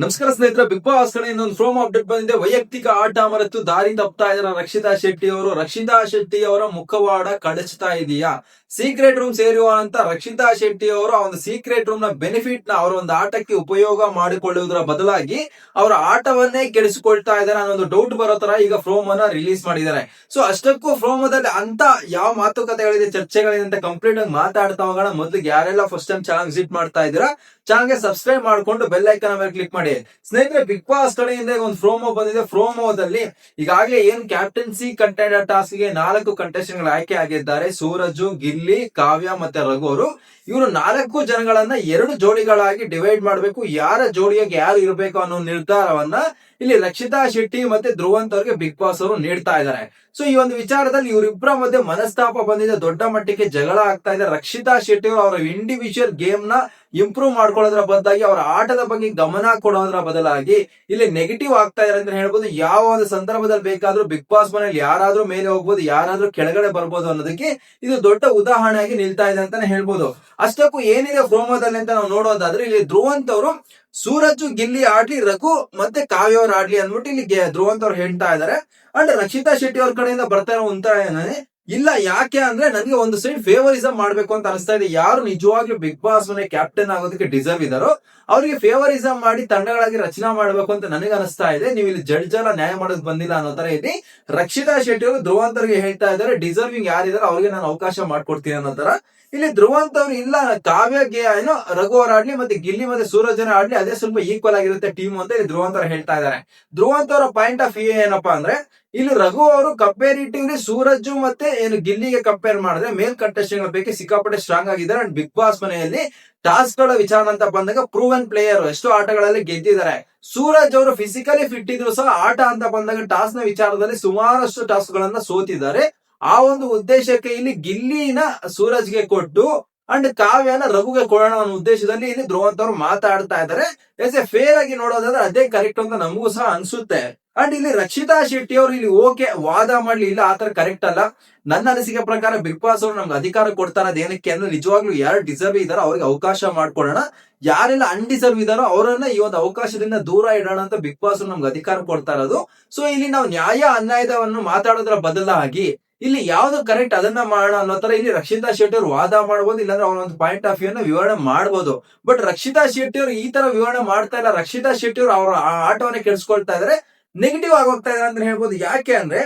ನಮಸ್ಕಾರ ಸ್ನೇಹಿತರೆ, big boss ಕಡೆಯಿಂದ ಒಂದು ಪ್ರೋಮೋ ಅಪ್ಡೇಟ್ ಬಂದಿದೆ. ವೈಯಕ್ತಿಕ ಆಟ ಮರೆತು ದಾರಿ ತಪ್ತಾ ಇದ್ದಾರೆ ರಕ್ಷಿತಾ ಶೆಟ್ಟಿ ಅವರು. ರಕ್ಷಿತಾ ಶೆಟ್ಟಿ ಅವರ ಮುಖವಾಡ ಕಳಚ್ತಾ ಇದೆಯಾ? ಸೀಕ್ರೆಟ್ ರೂಮ್ ಸೇರುವ ಅಂತ ರಕ್ಷಿತಾ ಶೆಟ್ಟಿ ಅವರು ಆ ಒಂದು ಸೀಕ್ರೆಟ್ ರೂಮ್ ನ ಬೆನಿಫಿಟ್ ನ ಅವರ ಒಂದು ಆಟಕ್ಕೆ ಉಪಯೋಗ ಮಾಡಿಕೊಳ್ಳುವುದರ ಬದಲಾಗಿ ಅವರ ಆಟವನ್ನೇ ಕೆಡಿಸಿಕೊಳ್ತಾ ಇದ್ದಾರೆ ಅನ್ನೋ ಒಂದು ಡೌಟ್ ಬರೋ ತರ ಈಗ ಪ್ರೋಮೋನ ರಿಲೀಸ್ ಮಾಡಿದ್ದಾರೆ. ಸೊ ಅಷ್ಟಕ್ಕೂ ಪ್ರೋಮೋದಲ್ಲಿ ಅಂತ ಯಾವ ಮಾತುಕತೆಗಳಿದೆ, ಚರ್ಚೆಗಳಿದೆ ಅಂತ ಕಂಪ್ಲೀಟ್ ಆಗಿ ಮಾತಾಡ್ತಾ ಹೋಗೋಣ. ಮೊದಲಿಗೆ ಯಾರೆಲ್ಲ ಫಸ್ಟ್ ಟೈಮ್ ಚಾನಲ್ ವಿಸಿಟ್ ಮಾಡ್ತಾ ಇದ್ದೀರಾ, ಚಾನಲ್ಗೆ ಸಬ್ಸ್ಕ್ರೈಬ್ ಮಾಡ್ಕೊಂಡು ಬೆಲ್ ಐಕಾನ್ ಮೇಲೆ ಕ್ಲಿಕ್ ಮಾಡಿ. ಸ್ನೇಹಿತರೆ, ಬಿಗ್ ಬಾಸ್ ಕಡೆಯಿಂದ ಒಂದು ಪ್ರೋಮೋ ಬಂದಿದೆ. ಪ್ರೋಮೋದಲ್ಲಿ ಈಗಾಗಲೇ ಏನ್ ಕ್ಯಾಪ್ಟನ್ಸಿ ಕಂಟೆಂಡರ್ ಟಾಸ್ಕ್ ಗೆ 4 ಕಂಟೆಸ್ಟೆಂಟ್ ಗಳು ಆಯ್ಕೆ ಆಗಿದ್ದಾರೆ. ಸೂರಜ್, ಗಿಲ್ಲಿ, ಕಾವ್ಯ ಮತ್ತೆ ರಘು ಅವರು. ಇವರು 4 ಜನಗಳನ್ನ 2 ಜೋಡಿಗಳಾಗಿ ಡಿವೈಡ್ ಮಾಡಬೇಕು. ಯಾರ ಜೋಡಿಯಾಗಿ ಯಾರು ಇರಬೇಕು ಅನ್ನೋ ನಿರ್ಧಾರವನ್ನ ಇಲ್ಲಿ ರಕ್ಷಿತಾ ಶೆಟ್ಟಿ ಮತ್ತೆ ಧ್ರುವಂತ್ ಅವ್ರಿಗೆ ಬಿಗ್ ಬಾಸ್ ಅವರು ನೀಡ್ತಾ ಇದ್ದಾರೆ. ಸೊ ಈ ಒಂದು ವಿಚಾರದಲ್ಲಿ ಇವರಿಬ್ಬರ ಮಧ್ಯೆ ಮನಸ್ತಾಪ ಬಂದಿದೆ, ದೊಡ್ಡ ಮಟ್ಟಿಗೆ ಜಗಳ ಆಗ್ತಾ ಇದೆ. ರಕ್ಷಿತಾ ಶೆಟ್ಟಿ ಅವರ ಇಂಡಿವಿಜುವಲ್ ಗೇಮ್ ನ ಇಂಪ್ರೂವ್ ಮಾಡ್ಕೊಳ್ಳೋದ್ರ ಬದಲಾಗಿ ಅವರ ಆಟದ ಬಗ್ಗೆ ಗಮನ ಕೊಡೋದ್ರ ಬದಲಾಗಿ ಇಲ್ಲಿ ನೆಗೆಟಿವ್ ಆಗ್ತಾ ಇದ್ದಾರೆ ಅಂತ ಹೇಳ್ಬೋದು. ಯಾವ ಒಂದು ಸಂದರ್ಭದಲ್ಲಿ ಬೇಕಾದ್ರೂ ಬಿಗ್ ಬಾಸ್ ಮನೆಯಲ್ಲಿ ಯಾರಾದ್ರೂ ಮೇಲೆ ಹೋಗ್ಬೋದು, ಯಾರಾದ್ರೂ ಕೆಳಗಡೆ ಬರ್ಬೋದು ಅನ್ನೋದಕ್ಕೆ ಇದು ದೊಡ್ಡ ಉದಾಹರಣೆಯಾಗಿ ನಿಲ್ತಾ ಇದೆ ಅಂತಾನೆ ಹೇಳ್ಬೋದು. ಅಷ್ಟಕ್ಕೂ ಏನಿದೆ ಪ್ರೋಮೋದಲ್ಲಿ ಅಂತ ನಾವು ನೋಡೋದಾದ್ರೆ, ಇಲ್ಲಿ ಧ್ರುವಂತ್ ಅವರು ಸೂರಜ್, ಗಿಲ್ಲಿ ಆಡ್ಲಿ, ರಘು ಮತ್ತೆ ಕಾವ್ಯ ಅವ್ರು ಆಡ್ಲಿ ಅಂದ್ಬಿಟ್ಟು ಇಲ್ಲಿ ಧ್ರುವಂತ್ ಅವ್ರು ಹೇಳ್ತಾ ಇದಾರೆ. ಅಂಡ್ ರಕ್ಷಿತಾ ಶೆಟ್ಟಿ ಅವ್ರ ಕಡೆಯಿಂದ ಬರ್ತಾ ಇರೋ ಒಂಥರ ಏನೇ ಇಲ್ಲ. ಯಾಕೆ ಅಂದ್ರೆ ನನಗೆ ಒಂದು ಸೈಡ್ ಫೇವರಿಸಂ ಮಾಡ್ಬೇಕು ಅಂತ ಅನಿಸ್ತಾ ಇದೆ. ಯಾರು ನಿಜವಾಗ್ಲೂ ಬಿಗ್ ಬಾಸ್ ಮನೆ ಕ್ಯಾಪ್ಟನ್ ಆಗೋದಕ್ಕೆ ಡಿಸರ್ವ್ ಇದಾರೋ ಅವರಿಗೆ ಫೇವರಿಸಂ ಮಾಡಿ ತಂಡಗಳಾಗಿ ರಚನಾ ಮಾಡ್ಬೇಕು ಅಂತ ನನಗೆ ಅನಿಸ್ತಾ ಇದೆ. ನೀವು ಇಲ್ಲಿ ಜಡ್ಜ್ ಎಲ್ಲ ನ್ಯಾಯ ಮಾಡೋದು ಬಂದಿಲ್ಲ ಅನ್ನೋ ತರ ಇಲ್ಲಿ ರಕ್ಷಿತಾ ಶೆಟ್ಟಿ ಅವರು ಧ್ರುವಂತ್ ಅವ್ರಿಗೆ ಹೇಳ್ತಾ ಇದ್ದಾರೆ, ಡಿಸರ್ವಿಂಗ್ ಯಾರಿದಾರೋ ಅವ್ರಿಗೆ ನಾನು ಅವಕಾಶ ಮಾಡ್ಕೊಡ್ತೀನಿ ಅನ್ನೋ ತರ. ಇಲ್ಲಿ ಧ್ರುವಂತ್ ಅವ್ರು ಇಲ್ಲ, ಕಾವ್ಯಗೆ ಏನೋ ರಘು ಅವ್ರ ಆಡ್ಲಿ ಮತ್ತೆ ಗಿಲ್ಲಿ ಮತ್ತೆ ಸೂರಜ್ ಆಡ್ಲಿ, ಅದೇ ಸ್ವಲ್ಪ ಈಕ್ವಲ್ ಆಗಿರುತ್ತೆ ಟೀಮ್ ಅಂತ ಇಲ್ಲಿ ಧ್ರುವಂತ್ ಅವ್ರು ಹೇಳ್ತಾ ಇದ್ದಾರೆ. ಧ್ರುವಂತ್ ಅವರ ಪಾಯಿಂಟ್ ಆಫ್ ವ್ಯೂ ಏನಪ್ಪಾ ಅಂದ್ರೆ, ಇಲ್ಲಿ ರಘು ಅವರು ಕಂಪೇರಿಟಿವ್ಲಿ ಸೂರಜ್ ಮತ್ತೆ ಏನು ಗಿಲ್ಲಿಗೆ ಕಂಪೇರ್ ಮಾಡಿದ್ರೆ ಮೇಲ್ ಕಂಟೆಸ್ಟೆಂಟ್ ಪೈಕಿ ಸಿಕ್ಕಾಪಟ್ಟೆ ಸ್ಟ್ರಾಂಗ್ ಆಗಿದ್ದಾರೆ. ಅಂಡ್ ಬಿಗ್ ಬಾಸ್ ಮನೆಯಲ್ಲಿ ಟಾಸ್ಕ್ ಗಳ ವಿಚಾರ ಅಂತ ಬಂದಾಗ ಪ್ರೂವನ್ ಪ್ಲೇಯರ್, ಎಷ್ಟು ಆಟಗಳಲ್ಲಿ ಗೆದ್ದಿದ್ದಾರೆ. ಸೂರಜ್ ಅವರು ಫಿಸಿಕಲಿ ಫಿಟ್ ಇದ್ರು ಸಹ ಆಟ ಅಂತ ಬಂದಾಗ ಟಾಸ್ಕ್ ನ ವಿಚಾರದಲ್ಲಿ ಸುಮಾರಷ್ಟು ಟಾಸ್ಕ್ ಗಳನ್ನ ಸೋತಿದ್ದಾರೆ. ಆ ಒಂದು ಉದ್ದೇಶಕ್ಕೆ ಇಲ್ಲಿ ಗಿಲ್ಲಿನ ಸೂರಜ್ಗೆ ಕೊಟ್ಟು ಅಂಡ್ ಕಾವ್ಯನ ರಘುಗೆ ಕೊಡೋಣ ಅನ್ನೋ ಉದ್ದೇಶದಲ್ಲಿ ಇಲ್ಲಿ ಧ್ರುವಂತ್ ಅವರು ಮಾತಾಡ್ತಾ ಇದ್ದಾರೆ. ಎಸ್ ಎ ಫೇರ್ ಆಗಿ ನೋಡೋದಾದ್ರೆ ಅದೇ ಕರೆಕ್ಟ್ ಅಂತ ನಮಗೂ ಸಹ ಅನ್ಸುತ್ತೆ. ಅಂಡ್ ಇಲ್ಲಿ ರಕ್ಷಿತಾ ಶೆಟ್ಟಿ ಅವರು ಇಲ್ಲಿ ಓಕೆ ವಾದ ಮಾಡ್ಲಿ, ಇಲ್ಲ ಆತರ ಕರೆಕ್ಟ್ ಅಲ್ಲ. ನನ್ನ ಅನಿಸಿಕೆ ಪ್ರಕಾರ ಬಿಗ್ ಬಾಸ್ ಅವರು ನಮ್ಗೆ ಅಧಿಕಾರ ಕೊಡ್ತಾರ ಏನಕ್ಕೆ ಅಂದ್ರೆ, ನಿಜವಾಗ್ಲೂ ಯಾರು ಡಿಸರ್ವ್ ಇದಾರೋ ಅವ್ರಿಗೆ ಅವಕಾಶ ಮಾಡ್ಕೊಡೋಣ, ಯಾರೆಲ್ಲ ಅನ್ಡಿಸರ್ವ್ ಇದಾರೋ ಅವರನ್ನ ಈ ಒಂದು ಅವಕಾಶದಿಂದ ದೂರ ಇಡೋಣ ಅಂತ ಬಿಗ್ ಬಾಸ್ ನಮ್ಗೆ ಅಧಿಕಾರ ಕೊಡ್ತಾ ಇರೋದು. ಸೊ ಇಲ್ಲಿ ನಾವು ನ್ಯಾಯ ಅನ್ಯಾಯವನ್ನು ಮಾತಾಡೋದ್ರ ಬದಲಾಗಿ ಇಲ್ಲಿ ಯಾವ್ದು ಕರೆಕ್ಟ್ ಅದನ್ನ ಮಾಡೋಣ ಅನ್ನೋ ತರ ಇಲ್ಲಿ ರಕ್ಷಿತಾ ಶೆಟ್ಟಿ ಅವರು ವಾದ ಮಾಡಬಹುದು, ಇಲ್ಲಾಂದ್ರೆ ಅವನ ಒಂದು ಪಾಯಿಂಟ್ ಆಫ್ ವ್ಯೂ ನ ವಿವರಣೆ ಮಾಡಬಹುದು. ಬಟ್ ರಕ್ಷಿತಾ ಶೆಟ್ಟಿ ಅವರು ಈ ತರ ವಿವರಣೆ ಮಾಡ್ತಾ ಇಲ್ಲ. ರಕ್ಷಿತಾ ಶೆಟ್ಟಿ ಅವರು ಅವರ ಆಟವನ್ನೇ ಕೆಡಿಸ್ಕೊಳ್ತಾ ಇದಾರೆ, ನೆಗೆಟಿವ್ ಆಗಿ ಹೋಗ್ತಾ ಇದಾರೆ ಅಂತ ಹೇಳ್ಬೋದು. ಯಾಕೆ ಅಂದ್ರೆ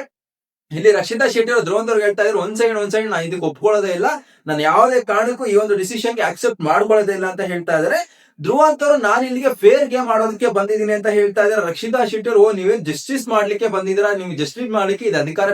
ಇಲ್ಲಿ ರಕ್ಷಿತಾ ಶೆಟ್ಟಿ ಅವರು ಧ್ರುವಂತ್ ಅವ್ರಿಗೆ ಹೇಳ್ತಾ ಇದ್ರು, ಒಂದ್ ಸೈಡ್ ನಾನು ಇದಕ್ಕೆ ಒಪ್ಕೊಳ್ಳೋದೇ ಇಲ್ಲ, ನಾನು ಯಾವುದೇ ಕಾರಣಕ್ಕೂ ಈ ಒಂದು ಡಿಸಿಷನ್ಗೆ ಅಕ್ಸೆಪ್ಟ್ ಮಾಡ್ಕೊಳ್ಳೋದೇ ಇಲ್ಲ ಅಂತ ಹೇಳ್ತಾ ಇದಾರೆ. ಧ್ರುವಂತ್ ಅವರು ನಾನು ಇಲ್ಲಿಗೆ ಫೇರ್ ಗೇಮ್ ಆಡೋದಕ್ಕೆ ಬಂದಿದ್ದೀನಿ ಅಂತ ಹೇಳ್ತಾ ಇದ್ದಾರೆ. ರಕ್ಷಿತಾ ಶೆಟ್ಟಿ ಅವರು ನೀವೇನ್ ಜಸ್ಟಿಸ್ ಮಾಡ್ಲಿಕ್ಕೆ ಬಂದಿದ್ದೀರಾ, ನಿಮ್ಗೆ ಜಸ್ಟಿಸ್ ಮಾಡ್ಲಿಕ್ಕೆ ಇದು ಅಧಿಕಾರ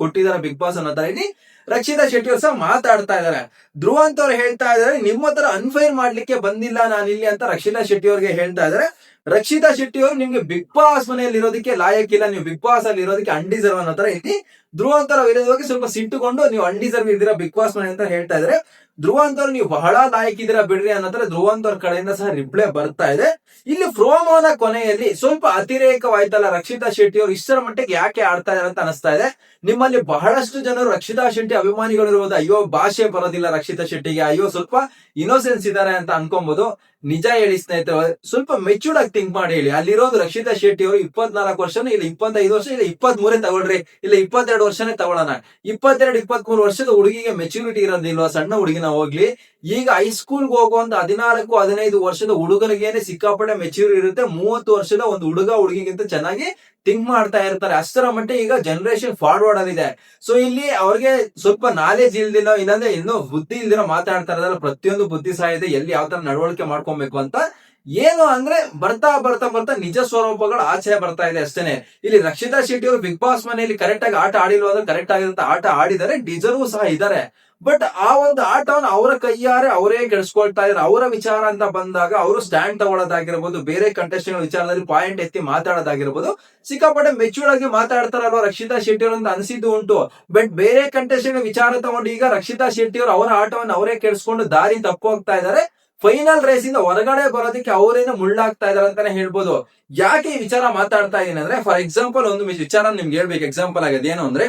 ಕೊಟ್ಟಿದ್ದಾರೆ ಬಿಗ್ ಬಾಸ್ ಅನ್ನೋ ತರ ಇಲ್ಲಿ ರಕ್ಷಿತಾ ಶೆಟ್ಟಿ ಅವರು ಸಹ ಮಾತಾಡ್ತಾ ಇದ್ದಾರೆ. ಧ್ರುವಂತ್ ಅವ್ರು ಹೇಳ್ತಾ ಇದ್ದಾರೆ, ನಿಮ್ಮ ಹತ್ರ ಅನ್ಫೈರ್ ಮಾಡ್ಲಿಕ್ಕೆ ಬಂದಿಲ್ಲ ನಾನು ಇಲ್ಲಿ ಅಂತ ರಕ್ಷಿತಾ ಶೆಟ್ಟಿ ಅವ್ರಿಗೆ ಹೇಳ್ತಾ ಇದ್ದಾರೆ. ರಕ್ಷಿತಾ ಶೆಟ್ಟಿ ಅವರು ನಿಮ್ಗೆ ಬಿಗ್ ಬಾಸ್ ಮನೆಯಲ್ಲಿ ಇರೋದಕ್ಕೆ ಲಾಯಕ್ಕಿಲ್ಲ, ನೀವು ಬಿಗ್ ಬಾಸ್ ಅಲ್ಲಿ ಇರೋದಕ್ಕೆ ಅನ್ಡಿಸರ್ವ್ ಅನ್ನೋ ತರ ಇಲ್ಲಿ ಧ್ರುವಂತ್ ಅವರ ವಿರೋಧವಾಗಿ ಸ್ವಲ್ಪ ಸಿಟ್ಟುಕೊಂಡು ನೀವು ಅನ್ಡಿಸರ್ವ್ ಇದ್ದೀರಾ ಬಿಗ್ ಬಾಸ್ ಮನೆ ಅಂತ ಹೇಳ್ತಾ ಇದ್ರೆ. ಧ್ರುವಂತ್ ಅವ್ರು ನೀವು ಬಹಳ ಲಾಯಕ್ಕಿದ್ದೀರಾ ಬಿಡ್ರಿ ಅನ್ನೋ ತರ ಧ್ರುವಂತ್ ಅವ್ರ ಕಡೆಯಿಂದ ಸಹ ರಿಪ್ಲೈ ಬರ್ತಾ ಇದೆ. ಇಲ್ಲಿ ಪ್ರೋಮೋನ ಕೊನೆಯಲ್ಲಿ ಸ್ವಲ್ಪ ಅತಿರೇಕವಾಯ್ತಲ್ಲ, ರಕ್ಷಿತಾ ಶೆಟ್ಟಿ ಅವರು ಇಷ್ಟರ ಮಟ್ಟಿಗೆ ಯಾಕೆ ಆಡ್ತಾ ಇದಾರೆ ಅಂತ ಅನಿಸ್ತಾ ಇದೆ. ನಿಮ್ಮಲ್ಲಿ ಬಹಳಷ್ಟು ಜನರು ರಕ್ಷಿತಾ ಶೆಟ್ಟಿ ಅಭಿಮಾನಿಗಳು ಇರುವುದು, ಅಯ್ಯೋ ಭಾಷೆ ಬರೋದಿಲ್ಲ ರಕ್ಷಿತಾ ಶೆಟ್ಟಿಗೆ, ಅಯ್ಯೋ ಸ್ವಲ್ಪ ಇನ್ನೋಸೆನ್ಸ್ ಇದಾರೆ ಅಂತ ಅನ್ಕೊಬಹುದು. ನಿಜ ಹೇಳಿ ಸ್ನೇಹಿತರೆ, ಸ್ವಲ್ಪ ಮೆಚೂರ್ಡ್ ಆಗಿ ಥಿಂಕ್ ಮಾಡಿ ಹೇಳಿ. ಅಲ್ಲಿರೋದು ರಕ್ಷಿತಾ ಶೆಟ್ಟಿ ಅವರು 24 ವರ್ಷನ, ಇಲ್ಲ 25 ವರ್ಷ, ಇಲ್ಲ 23 ತಗೊಳ್ರಿ, ಇಲ್ಲ 22 ವರ್ಷನೇ ತಗೊಳ್ಳೋಣ. 22-23 ವರ್ಷದ ಹುಡುಗಿಗೆ ಮೆಚುರಿಟಿ ಇರೋದಿಲ್ವಾ? ಸಣ್ಣ ಹುಡುಗಿನ ಹೋಗ್ಲಿ, ಈಗ ಹೈಸ್ಕೂಲ್ಗೆ ಹೋಗುವಂತ 14-15 ವರ್ಷದ ಹುಡುಗನಿಗೇನೆ ಸಿಕ್ಕಾಪಟ್ಟೆ ಮೆಚೂರಿಟಿ ಇರುತ್ತೆ. 30 ವರ್ಷದ ಒಂದು ಹುಡುಗ ಹುಡುಗಿಗಿಂತ ಚೆನ್ನಾಗಿ ಥಿಂಕ್ ಮಾಡ್ತಾ ಇರ್ತಾರೆ. ಅಷ್ಟರ ಮಟ್ಟಿಗೆ ಈಗ ಜನರೇಷನ್ ಫಾರ್ವರ್ಡ್ ಆಗಿದೆ. ಸೊ ಇಲ್ಲಿ ಅವ್ರಿಗೆ ಸ್ವಲ್ಪ ನಾಲೆಜ್ ಇಲ್ದಿಲ್ಲ, ಇಲ್ಲಾಂದ್ರೆ ಇನ್ನೂ ಬುದ್ಧಿ ಇಲ್ದಿರೋ ಮಾತಾಡ್ತಾ ಇರೋದ್ರಲ್ಲಿ ಪ್ರತಿಯೊಂದು ಬುದ್ಧಿ ಸಹ ಇದೆ, ಎಲ್ಲಿ ಯಾವ ತರ ನಡವಳಿಕೆ ಮಾಡ್ಕೊಬೇಕು ಅಂತ. ಏನು ಅಂದ್ರೆ ಬರ್ತಾ ಬರ್ತಾ ಬರ್ತಾ ನಿಜ ಸ್ವರೂಪಗಳು ಆಚೆ ಬರ್ತಾ ಇದೆ ಅಷ್ಟೇನೆ. ಇಲ್ಲಿ ರಕ್ಷಿತಾ ಶೆಟ್ಟಿ ಅವರು ಬಿಗ್ ಬಾಸ್ ಮನೆಯಲ್ಲಿ ಕರೆಕ್ಟ್ ಆಗಿ ಆಟ ಆಡಿಲ್ವ ಅಂದ್ರೆ, ಕರೆಕ್ಟ್ ಆಗಿರಂತ ಆಟ ಆಡಿದ್ದಾರೆ, ಡಿಸರ್ವ್ ಸಹ ಇದ್ದಾರೆ. ಬಟ್ ಆ ಒಂದು ಆಟವನ್ನು ಅವರ ಕೈಯಾರೆ ಅವರೇ ಕೆಡಿಸ್ಕೊಳ್ತಾ ಇದ್ದಾರೆ. ಅವರ ವಿಚಾರ ಅಂತ ಬಂದಾಗ ಅವರು ಸ್ಟ್ಯಾಂಡ್ ತಗೊಳ್ಳೋದಾಗಿರ್ಬೋದು, ಬೇರೆ ಕಂಟೆಸ್ಟೆಂಟ್ ವಿಚಾರದಲ್ಲಿ ಪಾಯಿಂಟ್ ಎತ್ತಿ ಮಾತಾಡೋದಾಗಿರ್ಬೋದು, ಸಿಕ್ಕಾಪಟ್ಟೆ ಮೆಚೂರ್ಡ್ ಆಗಿ ಮಾತಾಡ್ತಾರಲ್ವ ರಕ್ಷಿತಾ ಶೆಟ್ಟಿ ಅವರು ಅಂತ ಅನಿಸಿದ್ದು ಉಂಟು. ಬಟ್ ಬೇರೆ ಕಂಟೆಸ್ಟೆಂಟ್ ವಿಚಾರ ತಗೊಂಡು ಈಗ ರಕ್ಷಿತಾ ಶೆಟ್ಟಿ ಅವರು ಅವರ ಆಟವನ್ನು ಅವರೇ ಕೆಡಿಸ್ಕೊಂಡು ದಾರಿ ತಪ್ಪೋಗ್ತಾ ಇದ್ದಾರೆ. ಫೈನಲ್ ರೇಸ್ ಇಂದ ಹೊರಗಡೆ ಬರೋದಕ್ಕೆ ಅವರೇನು ಮುಳ್ಳಾಗ್ತಾ ಇದಾರೆ ಅಂತಾನೆ ಹೇಳ್ಬೋದು. ಯಾಕೆ ಈ ವಿಚಾರ ಮಾತಾಡ್ತಾ ಇದೀನಿ ಅಂದ್ರೆ, ಫಾರ್ ಎಕ್ಸಾಂಪಲ್ ಒಂದು ವಿಚಾರ ನಿಮ್ಗೆ ಹೇಳ್ಬೇಕು. ಎಕ್ಸಾಂಪಲ್ ಆಗಿದೆ ಏನು ಅಂದ್ರೆ,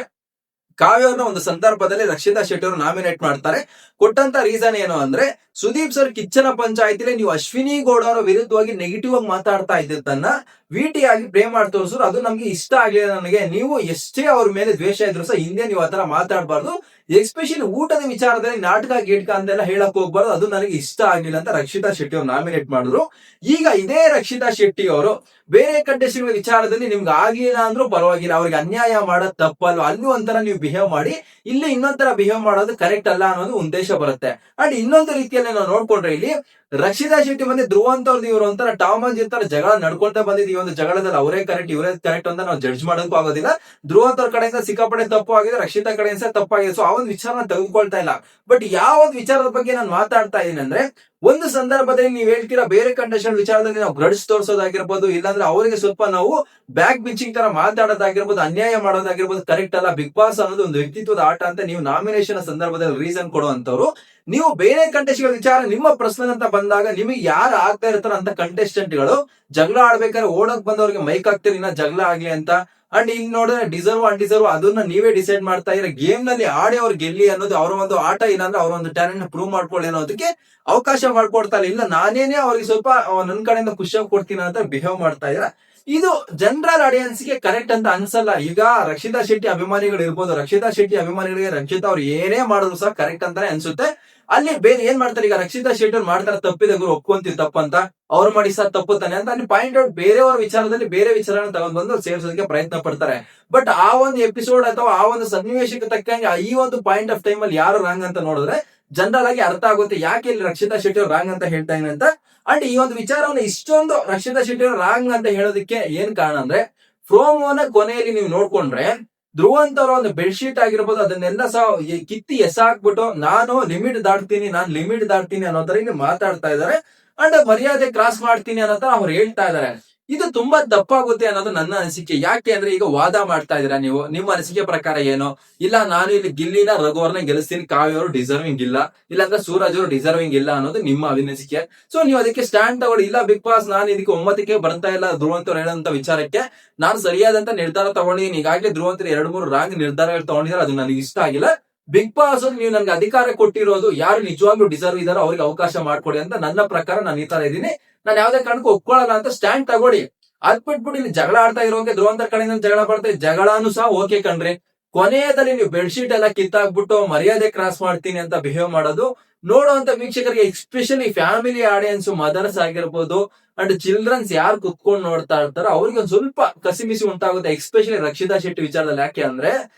ಕಾವ್ಯ ಅವ್ರನ್ನ ಒಂದು ಸಂದರ್ಭದಲ್ಲಿ ರಕ್ಷಿತಾ ಶೆಟ್ಟಿ ಅವರು ನಾಮಿನೇಟ್ ಮಾಡ್ತಾರೆ. ಕೊಟ್ಟಂತ ರೀಸನ್ ಏನು ಅಂದ್ರೆ, ಸುದೀಪ್ ಸರ್ ಕಿಚ್ಚನ ಪಂಚಾಯತಿಲಿ ನೀವು ಅಶ್ವಿನಿ ಗೌಡ ಅವರ ವಿರುದ್ಧವಾಗಿ ನೆಗೆಟಿವ್ ಆಗಿ ಮಾತಾಡ್ತಾ ಇದ್ದನ್ನ ವಿಟಿ ಆಗಿ ಪ್ಲೇ ಮಾಡಿ ತೋರಿಸಿದ್ರು. ಅದು ನಮ್ಗೆ ಇಷ್ಟ ಆಗ್ಲಿಲ್ಲ. ನನಗೆ ನೀವು ಎಷ್ಟೇ ಅವ್ರ ಮೇಲೆ ದ್ವೇಷ ಇದ್ರು ಸಹ ಹಿಂದೆ ನೀವು ಆತರ ಮಾತಾಡಬಾರ್ದು, ಎಸ್ಪೆಷಲಿ ಊಟದ ವಿಚಾರದಲ್ಲಿ ನಾಟಕ ಗೀಟಕ ಅಂತೆಲ್ಲ ಹೇಳಕ್ ಹೋಗ್ಬಾರ್ದು, ಅದು ನನಗೆ ಇಷ್ಟ ಆಗ್ಲಿಲ್ಲ ಅಂತ ರಕ್ಷಿತಾ ಶೆಟ್ಟಿ ಅವರು ನಾಮಿನೇಟ್ ಮಾಡಿದ್ರು. ಈಗ ಇದೇ ರಕ್ಷಿತಾ ಶೆಟ್ಟಿ ಅವರು ಬೇರೆ ಕಂಟೆಸ್ಟೆಂಟ್ ವಿಚಾರದಲ್ಲಿ ನಿಮ್ಗೆ ಆಗಿಲ್ಲ ಅಂದ್ರೂ ಪರವಾಗಿಲ್ಲ, ಅವ್ರಿಗೆ ಅನ್ಯಾಯ ಮಾಡೋದು ತಪ್ಪಲ್ವಾ, ಅಲ್ಲೂ ಒಂಥರ ನೀವು ಬಿಹೇವ್ ಮಾಡಿ, ಇಲ್ಲಿ ಇನ್ನೊಂಥರ ಬಿಹೇವ್ ಮಾಡೋದು ಕರೆಕ್ಟ್ ಅಲ್ಲ ಅನ್ನೋದು ಉದ್ದೇಶ ಬರುತ್ತೆ. ಅಂಡ್ ಇನ್ನೊಂದು ರೀತಿಯಲ್ಲಿ ನಾವು ನೋಡ್ಕೊಂಡ್ರೆ, ಇಲ್ಲಿ ರಕ್ಷಿತಾ ಶೆಟ್ಟಿ ಬಂದು ಧ್ರುವಂತವ್ರದ್ದು ಇವರು ಒಂಥರ ಟಾಮ್ ಅಂಡ್ ಜೆರಿ ತರ ಜಗಳ ನಡ್ಕೊಳ್ತಾ ಬಂದಿದ್ದು. ಈ ಒಂದು ಜಗಳದಲ್ಲಿ ಅವರೇ ಕರೆಕ್ಟ್ ಇವರೇ ಕರೆಕ್ಟ್ ಅಂತ ನಾವು ಜಡ್ಜ್ ಮಾಡೋದಕ್ಕೂ ಆಗೋದಿಲ್ಲ. ಧ್ರುವಂತವ್ರ ಕಡೆಯಿಂದ ಸಿಕ್ಕಾಪಟ್ಟೆ ತಪ್ಪು ಆಗಿದೆ, ರಕ್ಷಿತಾ ಕಡೆಯಿಂದ ತಪ್ಪಾಗಿದೆ. ಸೊ ಆ ಒಂದು ವಿಚಾರನ ತೆಗೆದುಕೊಳ್ತಾ ಇಲ್ಲ. ಬಟ್ ಯಾವ ಒಂದು ವಿಚಾರದ ಬಗ್ಗೆ ನಾನು ಮಾತಾಡ್ತಾ ಇದ್ದೀನಿ ಅಂದ್ರೆ, ಒಂದು ಸಂದರ್ಭದಲ್ಲಿ ನೀವು ಹೇಳ್ತೀರಾ ಬೇರೆ ಕಂಡೀಷನ್ ವಿಚಾರದಲ್ಲಿ ನಾವು ಗ್ರಡ್ಸ್ ತೋರಿಸೋದಾಗಿರ್ಬೋದು, ಇಲ್ಲಾಂದ್ರೆ ಅವರಿಗೆ ಸ್ವಲ್ಪ ನಾವು ಬ್ಯಾಕ್ ಬಿಂಚಿಂಗ್ ತರ ಮಾತಾಡೋದಾಗಿರ್ಬೋದು, ಅನ್ಯಾಯ ಮಾಡೋದಾಗಿರ್ಬೋದು ಕರೆಕ್ಟ್ ಅಲ್ಲ. ಬಿಗ್ ಬಾಸ್ ಅನ್ನೋದು ಒಂದು ವ್ಯಕ್ತಿತ್ವದ ಆಟ ಅಂತ ನೀವು ನಾಮಿನೇಷನ್ ಸಂದರ್ಭದಲ್ಲಿ ರೀಸನ್ ಕೊಡುವಂತವ್ರು. ನೀವು ಬೇರೆ ಕಂಟೆಸ್ಟ್ಗಳ ವಿಚಾರ ನಿಮ್ಮ ಪ್ರಶ್ನೆ ಅಂತ ಬಂದಾಗ ನಿಮಗೆ ಯಾರು ಆಗ್ತಾ ಇರ್ತಾರ ಅಂತ ಕಂಟೆಸ್ಟೆಂಟ್ ಗಳು ಜಗಳ ಆಡ್ಬೇಕಾದ್ರೆ ಓಡಕ್ ಬಂದವ್ರಿಗೆ ಮೈಕ್ ಹಾಕ್ತಿರಿ ಇನ್ನ ಜಗಳ ಆಗ್ಲಿ ಅಂತ. ಅಂಡ್ ಇಲ್ಲಿ ನೋಡಿದ್ರೆ ಡಿಸರ್ವ್ ಅನ್ಡಿಸರ್ವ್ ಅದನ್ನ ನೀವೇ ಡಿಸೈಡ್ ಮಾಡ್ತಾ ಇರೋ. ಗೇಮ್ ನಲ್ಲಿ ಆಡಿ ಅವ್ರು ಗೆಲ್ಲಿ ಅನ್ನೋದು ಅವರ ಒಂದು ಆಟ, ಇಲ್ಲಾಂದ್ರೆ ಅವರ ಒಂದು ಟ್ಯಾಲೆಂಟ್ ಪ್ರೂವ್ ಮಾಡ್ಕೊಳ್ಳಿ ಅನ್ನೋದಕ್ಕೆ ಅವಕಾಶ ಮಾಡ್ಕೊಡ್ತಾ ಇಲ್ಲ ನಾನೇನೆ ಅವ್ರಿಗೆ ಸ್ವಲ್ಪ ನನ್ ಕಡೆಯಿಂದ ಖುಷಿಯಾಗಿ ಕೊಡ್ತೀನಿ ಅಂತ ಬಿಹೇವ್ ಮಾಡ್ತಾ ಇದ್ರ. ಇದು ಜನರಲ್ ಆಡಿಯನ್ಸ್ ಗೆ ಕರೆಕ್ಟ್ ಅಂತ ಅನ್ಸಲ್ಲ. ಈಗ ರಕ್ಷಿತಾ ಶೆಟ್ಟಿ ಅಭಿಮಾನಿಗಳು ಇರ್ಬೋದು, ರಕ್ಷಿತಾ ಶೆಟ್ಟಿ ಅಭಿಮಾನಿಗಳಿಗೆ ರಕ್ಷಿತಾ ಅವ್ರು ಏನೇ ಮಾಡಿದ್ರು ಸಹ ಕರೆಕ್ಟ್ ಅಂತಾನೆ ಅನ್ಸುತ್ತೆ. ಅಲ್ಲಿ ಬೇರೆ ಏನ್ ಮಾಡ್ತಾರೆ, ಈಗ ರಕ್ಷಿತಾ ಶೆಟ್ಟಿ ಅವ್ರು ಮಾಡ್ತಾರೆ ತಪ್ಪಿದೆ ಗುರು ಒಪ್ಕೊಂತೀವಿ ತಪ್ಪಂತ, ಅವ್ರು ಮಾಡಿ ಸಹ ತಪ್ಪುತ್ತಾನೆ ಅಂತ ಅಲ್ಲಿ ಪಾಯಿಂಟ್ ಔಟ್ ಬೇರೆಯವರ ವಿಚಾರದಲ್ಲಿ ಬೇರೆ ವಿಚಾರನ ತಗೊಂಡ್ ಬಂದು ಸೇರ್ಸೋದಕ್ಕೆ ಪ್ರಯತ್ನ ಪಡ್ತಾರೆ. ಬಟ್ ಆ ಒಂದು ಎಪಿಸೋಡ್ ಅಥವಾ ಆ ಒಂದು ಸನ್ನಿವೇಶಕ್ಕೆ ತಕ್ಕಂಗೆ ಈ ಒಂದು ಪಾಯಿಂಟ್ ಆಫ್ ಟೈಮ್ ಅಲ್ಲಿ ಯಾರು ರಾಂಗ್ ಅಂತ ನೋಡಿದ್ರೆ ಜನರಲ್ ಆಗಿ ಅರ್ಥ ಆಗುತ್ತೆ ಯಾಕೆ ಇಲ್ಲಿ ರಕ್ಷಿತಾ ಶೆಟ್ಟಿ ಅವ್ರು ರಾಂಗ್ ಅಂತ ಹೇಳ್ತಾ ಇದ್ದೀನಿ ಅಂತ. ಅಂಡ್ ಈ ಒಂದು ವಿಚಾರವನ್ನು ಇಷ್ಟೊಂದು ರಕ್ಷಿತಾ ಶೆಟ್ಟಿ ಅವರು ರಾಂಗ್ ಅಂತ ಹೇಳೋದಕ್ಕೆ ಏನ್ ಕಾರಣ ಅಂದ್ರೆ, ಪ್ರೋಮೋನ ಕೊನೆಯಲ್ಲಿ ನೀವು ನೋಡ್ಕೊಂಡ್ರೆ ಧ್ರುವಂತವ್ರ ಒಂದು ಬೆಡ್ಶೀಟ್ ಆಗಿರ್ಬೋದು ಅದನ್ನೆಲ್ಲ ಸಹ ಕಿತ್ತಿ ಎಸಾಕ್ಬಿಟ್ಟು ನಾನು ಲಿಮಿಟ್ ದಾಟ್ತೀನಿ ಅನ್ನೋ ತರ ಇಲ್ಲಿ ಮಾತಾಡ್ತಾ ಇದಾರೆ. ಅಂಡ್ ಮರ್ಯಾದೆ ಕ್ರಾಸ್ ಮಾಡ್ತೀನಿ ಅನ್ನೋ ತರ ಅವ್ರು ಹೇಳ್ತಾ ಇದಾರೆ. ಇದು ತುಂಬಾ ತಪ್ಪಾಗುತ್ತೆ ಅನ್ನೋದು ನನ್ನ ಅನಿಸಿಕೆ. ಯಾಕೆ ಅಂದ್ರೆ, ಈಗ ವಾದ ಮಾಡ್ತಾ ಇದೀರಾ ನೀವು, ನಿಮ್ಮ ಅನಿಸಿಕೆ ಪ್ರಕಾರ ಏನು, ಇಲ್ಲ ನಾನು ಇಲ್ಲಿ ಗಿಲ್ಲಿನ ರಘುವರ್ನ ಗೆಲ್ಲಿಸ್ತೀನಿ, ಕಾವ್ಯ ಅವರು ಡಿಸರ್ವಿಂಗ್ ಇಲ್ಲ, ಇಲ್ಲಾಂದ್ರೆ ಸೂರಜ್ ಅವರು ಡಿಸರ್ವಿಂಗ್ ಇಲ್ಲ ಅನ್ನೋದು ನಿಮ್ಮ ಅನಿಸಿಕೆ. ಸೊ ನೀವು ಅದಕ್ಕೆ ಸ್ಟ್ಯಾಂಡ್ ತಗೊಳ್ಳಿ. ಇಲ್ಲ ಬಿಗ್ ಬಾಸ್ ನಾನು ಇದಕ್ಕೆ ಒಮ್ಮತಕ್ಕೆ ಬರ್ತಾ ಇಲ್ಲ ಧ್ರುವಂತವ್ರು ಹೇಳೋಂತ ವಿಚಾರಕ್ಕೆ, ನಾನು ಸರಿಯಾದಂತ ನಿರ್ಧಾರ ತಗೊಂಡಿದ್ದೀನಿ. ಈಗಾಗಲೇ ಧ್ರುವಂತರು 2-3 ರಾಂಗ್ ನಿರ್ಧಾರಗಳು ತಗೊಂಡಿದ್ದಾರೆ, ಅದು ನನಗೆ ಇಷ್ಟ ಆಗಿಲ್ಲ. ಬಿಗ್ ಬಾಸ್ ನೀವು ನನ್ಗೆ ಅಧಿಕಾರ ಕೊಟ್ಟಿರೋದು ಯಾರು ನಿಜವಾಗ್ಲೂ ಡಿಸರ್ವ್ ಇದಾರೋ ಅವ್ರಿಗೆ ಅವಕಾಶ ಮಾಡ್ಕೊಡಿ ಅಂತ ನನ್ನ ಪ್ರಕಾರ ನಾನು ಈ ತರ ಇದ್ದೀನಿ. ನಾನು ಯಾವ್ದೇ ಕಾರಣಕ್ಕೂ ಒಪ್ಕೊಳ್ಳಲ್ಲ ಅಂತ ಸ್ಟ್ಯಾಂಡ್ ತಗೊಳ್ಳಿ. ಅದ್ ಬಿಟ್ಬಿಟ್ಟು ಇಲ್ಲಿ ಜಗಳ ಆಡ್ತಾ ಇರೋಕೆ ಧ್ರುವಂತರ ಕಡೆಯಿಂದ ಜಗಳ ಬರ್ತಾ ಜಗಳಾನು ಸಹ ಓಕೆ ಕಣ್ರಿ. ಕೊನೆಯದಲ್ಲಿ ನೀವು ಬೆಡ್ಶೀಟ್ ಎಲ್ಲ ಕಿತ್ತಾಕ್ಬಿಟ್ಟು ಮರ್ಯಾದೆ ಕ್ರಾಸ್ ಮಾಡ್ತೀನಿ ಅಂತ ಬಿಹೇವ್ ಮಾಡೋದು ನೋಡುವಂತ ವೀಕ್ಷಕರಿಗೆ, ಎಸ್ಪೆಷಲಿ ಫ್ಯಾಮಿಲಿ ಆಡಿಯನ್ಸ್, ಮದರ್ಸ್ ಆಗಿರ್ಬೋದು ಅಂಡ್ ಚಿಲ್ಡ್ರನ್ಸ್ ಯಾರು ಕುತ್ಕೊಂಡು ನೋಡ್ತಾ ಇರ್ತಾರೋ ಅವ್ರಿಗೆ ಒಂದ್ ಸ್ವಲ್ಪ ಕಸಿಮಿಸಿ ಉಂಟಾಗುತ್ತೆ. ಎಸ್ಪೆಷಲಿ ರಕ್ಷಿತಾ ಶೆಟ್ಟಿ ವಿಚಾರದಲ್ಲಿ. ಯಾಕೆ ಅಂದ್ರೆ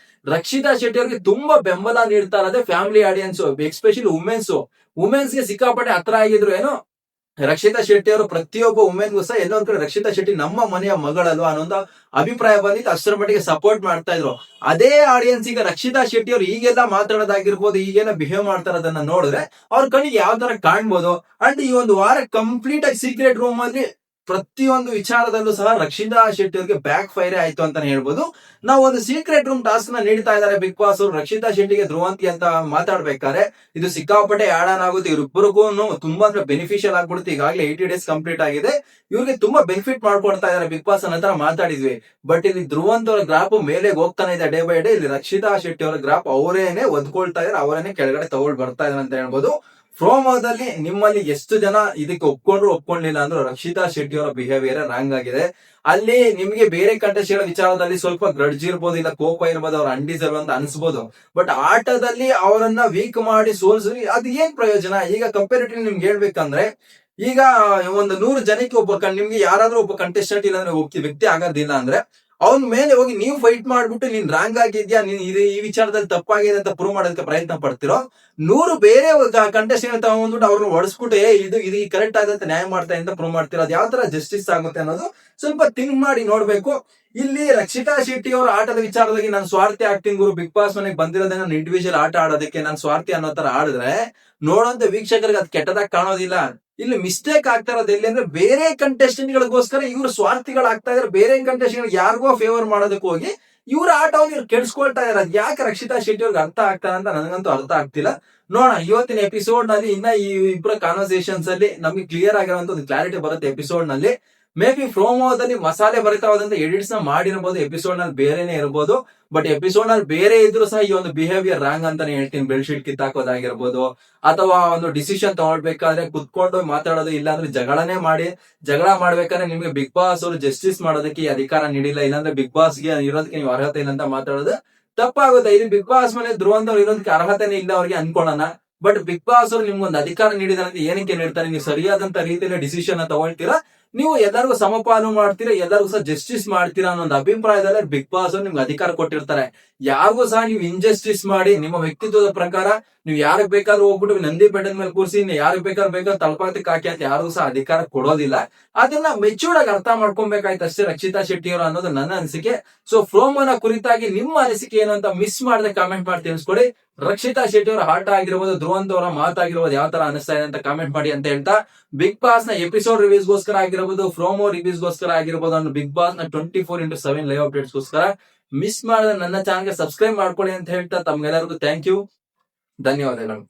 ರಕ್ಷಿತಾ ಶೆಟ್ಟಿ ಅವ್ರಿಗೆ ತುಂಬಾ ಬೆಂಬಲ ನೀಡ್ತಾ ಇರೋದೇ ಫ್ಯಾಮಿಲಿ ಆಡಿಯನ್ಸ್, ಎಸ್ಪೆಷಲಿ ವುಮೆನ್ಸ್ ಗೆ ಸಿಕ್ಕಾಪಟ್ಟೆ ಹತ್ರ ಆಗಿದ್ರು ಏನೋ ರಕ್ಷಿತಾ ಶೆಟ್ಟಿ ಅವರು. ಪ್ರತಿಯೊಬ್ಬ ವುಮೆನ್ಗೂ ಸಹ ಎಲ್ಲೊಂದ್ ಕಡೆ ರಕ್ಷಿತಾ ಶೆಟ್ಟಿ ನಮ್ಮ ಮನೆಯ ಮಗಳಲ್ವಾ ಅನ್ನೋ ಅಭಿಪ್ರಾಯ ಬಂದಿತ್ತು, ಅಷ್ಟರ ಮಟ್ಟಿಗೆ ಸಪೋರ್ಟ್ ಮಾಡ್ತಾ ಇದ್ರು. ಅದೇ ಆಡಿಯನ್ಸ್ ಈಗ ರಕ್ಷಿತಾ ಶೆಟ್ಟಿ ಅವರು ಈಗೆಲ್ಲ ಮಾತಾಡೋದಾಗಿರ್ಬೋದು, ಈಗೆಲ್ಲ ಬಿಹೇವ್ ಮಾಡ್ತಾ ಇರೋದನ್ನ ನೋಡಿದ್ರೆ ಅವ್ರ ಕಣ್ಣಿಗೆ ಯಾವ ತರ ಕಾಣ್ಬೋದು. ಅಂಡ್ ಈ ಒಂದು ವಾರ ಕಂಪ್ಲೀಟ್ ಆಗಿ ಸೀಕ್ರೆಟ್ ರೂಮ್ ಅಲ್ಲಿ ಪ್ರತಿಯೊಂದು ವಿಚಾರದಲ್ಲೂ ಸಹ ರಕ್ಷಿತಾ ಶೆಟ್ಟಿ ಅವ್ರಿಗೆ ಬ್ಯಾಕ್ ಫೈರ್ ಆಯ್ತು ಅಂತಾನೆ ಹೇಳ್ಬೋದು. ನಾವು ಒಂದು ಸೀಕ್ರೆಟ್ ರೂಮ್ ಟಾಸ್ಕ್ ನ ನೀಡ್ತಾ ಇದ್ದಾರೆ ಬಿಗ್ ಬಾಸ್ ಅವರು ರಕ್ಷಿತಾ ಶೆಟ್ಟಿಗೆ ಧ್ರುವಂತಿ ಅಂತ ಮಾತಾಡ್ಬೇಕಾದ್ರೆ. ಇದು ಸಿಕ್ಕಾಪಟ್ಟೆ ಆಡ್ ಆನ್ ಆಗುತ್ತೆ, ಇವ್ರಿಬ್ಬರಿಗೂ ತುಂಬಾ ಬೆನಿಫಿಷಿಯಲ್ ಆಗ್ಬಿಡುತ್ತೆ. ಈಗಾಗಲೇ 80 days ಕಂಪ್ಲೀಟ್ ಆಗಿದೆ, ಇವ್ರಿಗೆ ತುಂಬಾ ಬೆನಿಫಿಟ್ ಮಾಡ್ಕೊಡ್ತಾ ಇದಾರೆ ಬಿಗ್ ಬಾಸ್ ಅನ್ನೋ ಮಾತಾಡಿದ್ವಿ. ಬಟ್ ಇಲ್ಲಿ ಧ್ರುವಂತ್ ಅವರ ಗ್ರಾಫ್ ಮೇಲೆ ಹೋಗ್ತಾನೆ ಇದೆ ಡೇ ಬೈ ಡೇ. ಇಲ್ಲಿ ರಕ್ಷಿತಾ ಶೆಟ್ಟಿ ಅವರ ಗ್ರಾಫ್ ಅವರೇನೆ ಒದ್ಕೊಳ್ತಾ ಇದಾರೆ, ಅವರೇನೆ ಕೆಳಗಡೆ ತಗೊಳ್ ಬರ್ತಾ ಇದಾರೆ ಅಂತ ಹೇಳ್ಬೋದು. ಪ್ರೋಮೋದಲ್ಲಿ ನಿಮ್ಮಲ್ಲಿ ಎಷ್ಟು ಜನ ಇದಕ್ಕೆ ಒಪ್ಕೊಂಡಿಲ್ಲ ಅಂದ್ರೆ ರಕ್ಷಿತಾ ಶೆಟ್ಟಿ ಅವರ ಬಿಹೇವಿಯರ್ ರಾಂಗ್ ಆಗಿದೆ. ಅಲ್ಲಿ ನಿಮಗೆ ಬೇರೆ ಕಂಟೆಸ್ಟೆಂಟ್ಗಳ ವಿಚಾರದಲ್ಲಿ ಸ್ವಲ್ಪ ಗ್ರಡ್ಜ್ ಇರ್ಬೋದು, ಇಲ್ಲ ಕೋಪ ಇರ್ಬೋದು, ಅವ್ರ ಅನ್ಡಿಸರ್ವ್ ಅಂತ ಅನ್ಸ್ಬೋದು. ಬಟ್ ಆಟದಲ್ಲಿ ಅವರನ್ನ ವೀಕ್ ಮಾಡಿ ಸೋಲ್ಸಿ ಅದು ಏನ್ ಪ್ರಯೋಜನ? ಈಗ ಕಂಪೇರಿಟಿವ್ ನಿಮ್ಗೆ ಹೇಳ್ಬೇಕಂದ್ರೆ, ಈಗ ಒಂದು 100 ಜನಕ್ಕೆ ನಿಮ್ಗೆ ಯಾರಾದ್ರೂ ಒಬ್ಬ ಕಂಟೆಸ್ಟೆಂಟ್ ಇಲ್ಲಾಂದ್ರೆ ವ್ಯಕ್ತಿ ಆಗೋದಿಲ್ಲ ಅಂದ್ರೆ ಅವನ್ ಮೇಲೆ ಹೋಗಿ ನೀವು ಫೈಟ್ ಮಾಡ್ಬಿಟ್ಟು ನೀನ್ ರಾಂಗ್ ಆಗಿದ್ಯಾ, ನೀನ್ ಈ ವಿಚಾರದಲ್ಲಿ ತಪ್ಪಾಗಿದೆ ಅಂತ ಪ್ರೂವ್ ಮಾಡೋದಕ್ಕೆ ಪ್ರಯತ್ನ ಪಡ್ತಿರೋ. 100 ಬೇರೆ ಕಂಟೆಸ್ಟೆಂಟ್ ತಗೊಂಡ್ಬಿಟ್ಟು ಅವ್ರನ್ನ ಹೊಡೆಸ್ಬಿಟ್ಟು ಇದು ಕರೆಕ್ಟ್ ಆದಂತ ನ್ಯಾಯ ಮಾಡ್ತಾ ಅಂತ ಪ್ರೂವ್ ಮಾಡ್ತಿರೋ. ಅದು ಯಾವ ತರ ಜಸ್ಟಿಸ್ ಆಗುತ್ತೆ ಅನ್ನೋದು ಸ್ವಲ್ಪ ಥಿಂಕ್ ಮಾಡಿ ನೋಡ್ಬೇಕು. ಇಲ್ಲಿ ರಕ್ಷಿತಾ ಶೆಟ್ಟಿ ಅವರ ಆಟದ ವಿಚಾರದಲ್ಲಿ ನಾನು ಸ್ವಾರ್ಥಿ ಆಗ್ತೀನಿ ಗುರು, ಬಿಗ್ ಬಾಸ್ ಮನೆಗೆ ಬಂದಿರೋದನ್ನ ಇಂಡಿವಿಜುವಲ್ ಆಟ ಆಡೋದಕ್ಕೆ ನಾನು ಸ್ವಾರ್ಥಿ ಅನ್ನೋ ತರ ಆಡಿದ್ರೆ ನೋಡೋಂತ ವೀಕ್ಷಕರಿಗೆ ಅದು ಕೆಟ್ಟದಾಗ ಕಾಣೋದಿಲ್ಲ. ಇಲ್ಲಿ ಮಿಸ್ಟೇಕ್ ಆಗ್ತಾ ಇರೋದು ಎಲ್ಲಿ ಅಂದ್ರೆ, ಬೇರೆ ಕಂಟೆಸ್ಟೆಂಟ್ ಗಳಿಗೋಸ್ಕರ ಇವ್ರು ಸ್ವಾರ್ಥಿಗಳಾಗ್ತಾ ಇದಾರೆ. ಬೇರೆ ಕಂಟೆಸ್ಟೆಂಟ್ ಯಾರಿಗೋ ಫೇವರ್ ಮಾಡೋದಕ್ಕೆ ಹೋಗಿ ಇವ್ರ ಆಟವನ್ನು ಇವ್ರು ಕೆಡ್ಸ್ಕೊಳ್ತಾ ಇದಾರೆ. ಅದ್ ಯಾಕೆ ರಕ್ಷಿತಾ ಶೆಟ್ಟಿ ಅವ್ರಿಗೆ ಅರ್ಥ ಆಗ್ತಾರ ಅಂತ ನನಗಂತೂ ಅರ್ಥ ಆಗ್ತಿಲ್ಲ. ನೋಡೋಣ ಇವತ್ತಿನ ಎಪಿಸೋಡ್ ನಲ್ಲಿ ಇನ್ನ ಈ ಇಬ್ಬರ ಕಾನ್ವರ್ಸೇಷನ್ಸ್ ಅಲ್ಲಿ ನಮ್ಗೆ ಕ್ಲಿಯರ್ ಆಗಿರುವಂತ ಒಂದು ಕ್ಲಾರಿಟಿ ಬರುತ್ತೆ ಎಪಿಸೋಡ್ ನಲ್ಲಿ. ಮೇ ಬಿ ಪ್ರೋಮೋದಲ್ಲಿ ಮಸಾಲೆ ಭರಿತವಾದಂತ ಎಡಿಟ್ಸ್ ನ ಮಾಡಿರಬಹುದು, ಎಪಿಸೋಡ್ ನಲ್ಲಿ ಬೇರೆನೆ ಇರಬಹುದು. ಬಟ್ ಎಪಿಸೋಡ್ ನಲ್ಲಿ ಬೇರೆ ಇದ್ರು ಸಹ ಈ ಒಂದು ಬಿಹೇವಿಯರ್ ರಾಂಗ್ ಅಂತಾನೆ ಹೇಳ್ತೀನಿ. ಬೆಡ್ಶೀಟ್ ಕಿತ್ತಾಕೋದಾಗಿರ್ಬೋದು, ಅಥವಾ ಒಂದು ಡಿಸಿಷನ್ ತಗೊಳ್ಬೇಕಾದ್ರೆ ಕುತ್ಕೊಂಡು ಮಾತಾಡೋದು, ಇಲ್ಲಾಂದ್ರೆ ಜಗಳ ಮಾಡ್ಬೇಕಾದ್ರೆ ನಿಮ್ಗೆ ಬಿಗ್ ಬಾಸ್ ಅವರು ಜಸ್ಟಿಸ್ ಮಾಡೋದಕ್ಕೆ ಅಧಿಕಾರ ನೀಡಿಲ್ಲ, ಇಲ್ಲಾಂದ್ರೆ ಬಿಗ್ ಬಾಸ್ ಗೆ ಇರೋದಕ್ಕೆ ನೀವು ಅರ್ಹತೆ ಇಲ್ಲ ಅಂತ ಮಾತಾಡೋದು ತಪ್ಪಾಗುತ್ತೆ. ಇಲ್ಲಿ ಬಿಗ್ ಬಾಸ್ ಮೇಲೆ ಧ್ರುವಂತವ್ರು ಇರೋದಕ್ಕೆ ಅರ್ಹತೆನೇ ಇಲ್ಲ ಅವ್ರಿಗೆ ಅನ್ಕೊಳ್ಳೋಣ. ಬಟ್ ಬಿಗ್ ಬಾಸ್ ಅವರು ನಿಮ್ಗೊಂದು ಅಧಿಕಾರ ನೀಡಿದಾರೆ, ಏನಕ್ಕೆ ನೀಡ್ತಾರೆ? ನೀವು ಸರಿಯಾದಂತ ರೀತಿಯಲ್ಲಿ ಡಿಸಿಷನ್ ತಗೊಳ್ತೀರಾ, ನೀವು ಎಲ್ಲರಿಗೂ ಸಮಪಾಲು ಮಾಡ್ತೀರಾ, ಎಲ್ಲರಿಗೂ ಸಹ ಜಸ್ಟಿಸ್ ಮಾಡ್ತೀರಾ ಅನ್ನೋ ಒಂದು ಅಭಿಪ್ರಾಯದಲ್ಲಿ ಬಿಗ್ ಬಾಸ್ ನಿಮ್ಗೆ ಅಧಿಕಾರ ಕೊಟ್ಟಿರ್ತಾರೆ. ಯಾರಿಗೂ ಸಹ ನೀವು ಇಂಜಸ್ಟಿಸ್ ಮಾಡಿ ನಿಮ್ಮ ವ್ಯಕ್ತಿತ್ವದ ಪ್ರಕಾರ ನೀವು ಯಾರಿಗೆ ಬೇಕಾದ್ರೂ ಹೋಗ್ಬಿಟ್ಟು ನಂದಿ ಬೆಟ್ಟದ ಮೇಲೆ ಕೂರಿಸಿ ಯಾರಿಗೆ ಬೇಕಾದ್ರೂ ತಲಪಾತಿ ಹಾಕಿ ಅಂತ ಯಾರಿಗೂ ಸಹ ಅಧಿಕಾರ ಕೊಡೋದಿಲ್ಲ. ಅದನ್ನ ಮೆಚೂರ್ಡ್ ಆಗಿ ಅರ್ಥ ಮಾಡ್ಕೊಬೇಕಾಯ್ತು ಅಷ್ಟೇ ರಕ್ಷಿತಾ ಶೆಟ್ಟಿ ಅವರು ಅನ್ನೋದು ನನ್ನ ಅನಿಸಿಕೆ. ಸೊ ಪ್ರೋಮೋನ ಕುರಿತಾಗಿ ನಿಮ್ಮ ಅನಿಸಿಕೆ ಏನು ಅಂತ ಮಿಸ್ ಮಾಡದೆ ಕಾಮೆಂಟ್ ಮಾಡಿ ತಿಳಿಸ್ಕೊಡಿ. ರಕ್ಷಿತಾ ಶೆಟ್ಟಿ ಅವರ ಆಟ ಆಗಿರ್ಬೋದು, ಧ್ರುವಂತ್ ಅವರ ಮಾತಾಗಿರ್ಬೋದು ಯಾವ ತರ ಅನಿಸ್ತಾ ಇದೆ ಅಂತ ಕಾಮೆಂಟ್ ಮಾಡಿ ಅಂತ ಹೇಳ್ತಾ, ಬಿಗ್ ಬಾಸ್ ನ ಎಪಿಸೋಡ್ ರಿವ್ಯೂಸ್ ಗೋಸ್ಕರ ಆಗಿರ್ಬೋದು, ಪ್ರೋಮೋ ರಿವ್ಯೂಸ್ ಗೋಸ್ಕರ ಆಗಿರ್ಬೋದು, ಅಂದ್ರೆ ಬಿಗ್ ಬಾಸ್ ನ 24x7 ಲೈವ್ ಅಪ್ಡೇಟ್ಸ್ ಗೋಸ್ಕರ ಮಿಸ್ ಮಾಡದ ನನ್ನ ಚಾನಲ್ ಗೆ ಸಬ್ಸ್ಕ್ರೈಬ್ ಮಾಡ್ಕೊಳ್ಳಿ ಅಂತ ಹೇಳ್ತಾ ತಮ್ಗೆಲ್ಲರಿಗೂ ಥ್ಯಾಂಕ್ ಯು, ಧನ್ಯವಾದಗಳು.